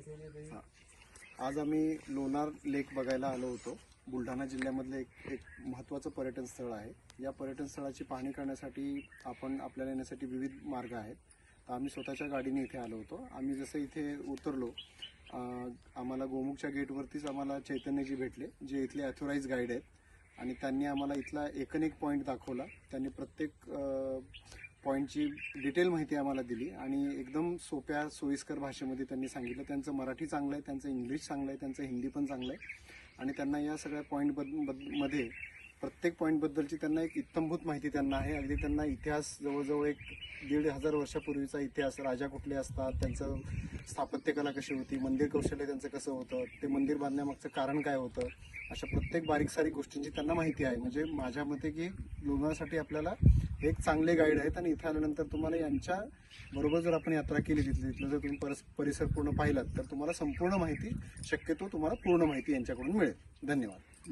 हां. आज आम्ही लोणार लेक बघायला आलो होतो. बुलढाणा जिल्ह्यामधलं एक महत्त्वाचं पर्यटन स्थळ आहे. या पर्यटन स्थळाची पाहणी करण्यासाठी आपल्याला येण्यासाठी विविध मार्ग आहेत. तर आम्ही स्वतःच्या गाडीने इथे आलो होतो. आम्ही जसं इथे उतरलो, आम्हाला गोमुखच्या गेटवरतीच आम्हाला चैतन्यजी भेटले, जे इथले ऑथोराइज गाईड आहेत. आणि त्यांनी आम्हाला इथला एकूण पॉईंट दाखवला. त्यांनी प्रत्येक पॉईंटची डिटेल माहिती आम्हाला दिली आणि एकदम सोप्या सोयीस्कर भाषेमध्ये त्यांनी सांगितलं. त्यांचं मराठी चांगलं आहे, त्यांचं इंग्लिश चांगलं आहे, त्यांचं हिंदी पण चांगलं आहे. आणि त्यांना या सगळ्या पॉईंटमध्ये प्रत्येक पॉईंटबद्दलची त्यांना एक इत्थंभूत माहिती त्यांना आहे. अगदी त्यांना इतिहास जवळजवळ 1,500 वर्षापूर्वीचा इतिहास, राजा कुठले असतात, त्यांचं स्थापत्यकला कशी होती, मंदिर कौशल्य त्यांचं कसं होतं, ते मंदिर बांधण्यामागचं कारण काय होतं, अशा प्रत्येक बारीक सारीक गोष्टींची त्यांना माहिती आहे. म्हणजे माझ्या मते की लोणारसाठी आपल्याला एक चांगले गाईड आहेत. आणि इथे आल्यानंतर तुम्हाला यांच्या बरोबर जर आपण यात्रा केली, तिथलं जर तुम्ही परिसर पूर्ण पाहिलात तर तुम्हाला संपूर्ण माहिती, शक्यतो तुम्हाला पूर्ण माहिती यांच्याकडून मिळेल. धन्यवाद.